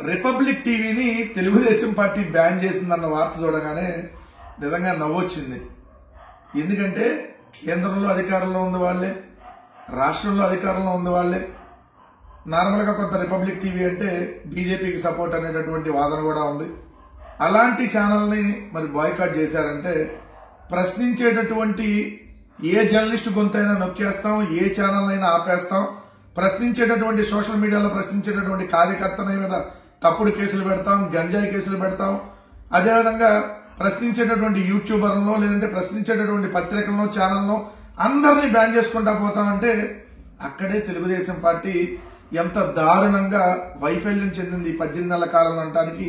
Republic టీవీని Telugu Desam party ban చేసిందన్న వార్త చూడగానే నిజంగా నవ్వొచ్చింది. ఎందుకంటే కేంద్రంలో అధికారంలో ఉంది వాళ్లే, రాష్ట్రంలో అధికారంలో ఉంది వాళ్లే. నార్మల్ గా కొంత రిపబ్లిక్ టీవీ అంటే బీజేపీకి సపోర్ట్ అనేటటువంటి వాదన కూడా ఉంది. అలాంటి ఛానల్ ని మరి బాయ్కాట్ చేశారంటే ప్రశ్నించేటటువంటి ఏ జర్నలిస్ట్ గొంతైనా నొక్కేస్తాం, ఏ ఛానల్ అయినా ఆపేస్తాం, ప్రశ్నించేటటువంటి సోషల్ మీడియాలో ప్రశ్నించేటటువంటి కార్యకర్తల మీద తప్పుడు కేసులు పెడతాం, గంజాయి కేసులు పెడతాం. అదేవిధంగా ప్రశ్నించేటటువంటి యూట్యూబర్లను లేదంటే ప్రశ్నించేటటువంటి పత్రికలను ఛానల్ను అందరినీ బ్యాన్ చేసుకుంటా పోతామంటే అక్కడే తెలుగుదేశం పార్టీ ఎంత దారుణంగా వైఫల్యం చెందింది 18 నెలల కాలంలో అనడానికి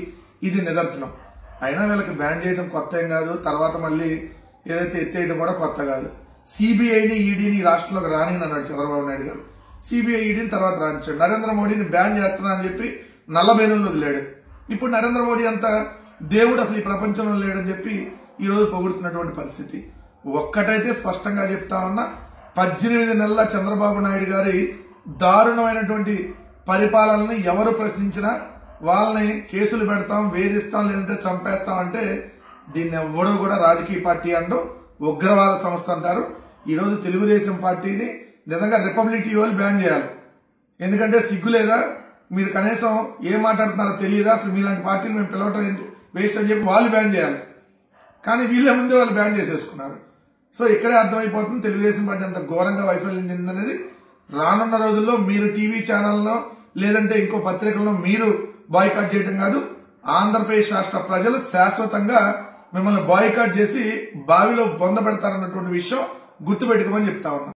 ఇది నిదర్శనం. అయినా వీళ్ళకి బ్యాన్ చేయడం కొత్త ఏం కాదు, తర్వాత మళ్ళీ ఏదైతే ఎత్తేయడం కూడా కొత్త కాదు. సిబిఐని ఈడీని రాష్ట్రంలోకి రానియన్నాడు చంద్రబాబు నాయుడు గారు. సిబిఐ ఈడీని తర్వాత రానిచ్చాడు. నరేంద్ర మోడీని బ్యాన్ చేస్తున్నా అని చెప్పి నల్లబేలులు వదిలాడు. ఇప్పుడు నరేంద్ర మోడీ అంత దేవుడు అసలు ఈ ప్రపంచంలో లేడని చెప్పి ఈ రోజు పొగుడుతున్నటువంటి పరిస్థితి. ఒక్కటైతే స్పష్టంగా చెప్తా ఉన్నా, 18 నెలల చంద్రబాబు నాయుడు గారి దారుణమైనటువంటి పరిపాలనని ఎవరు ప్రశ్నించినా వాళ్ళని కేసులు పెడతాం, వేధిస్తాం, లేదంటే చంపేస్తాం అంటే దీన్ని ఎవడో కూడా రాజకీయ పార్టీ అంటూ ఉగ్రవాద సంస్థ అంటారు. ఈ రోజు తెలుగుదేశం పార్టీని నిజంగా రిపబ్లిక్ టీవీ వాళ్ళు బ్యాన్ చేయాలి. ఎందుకంటే సిగ్గు లేదా, మీరు కనీసం ఏం మాట్లాడుతున్నారో తెలియదా, అసలు మీలాంటి పార్టీని మేము పిలవటం వేస్ట్ అని చెప్పి వాళ్ళు బ్యాన్ చేయాలి. కానీ వీళ్ళ ముందే వాళ్ళు బ్యాన్ చేసేసుకున్నారు. సో ఇక్కడే అర్థమైపోతుంది తెలుగుదేశం పార్టీ అంత ఘోరంగా వైఫల్యం చెందిందనేది. రానున్న రోజుల్లో మీరు టీవీ ఛానల్లో లేదంటే ఇంకో పత్రికల్లో మీరు బాయ్కాట్ చేయడం కాదు, ఆంధ్రప్రదేశ్ రాష్ట్ర ప్రజలు శాశ్వతంగా మిమ్మల్ని బాయ్కాట్ చేసి బావిలో బొంద పెడతారన్నటువంటి విషయం గుర్తుపెట్టుకోమని చెప్తా ఉన్నా.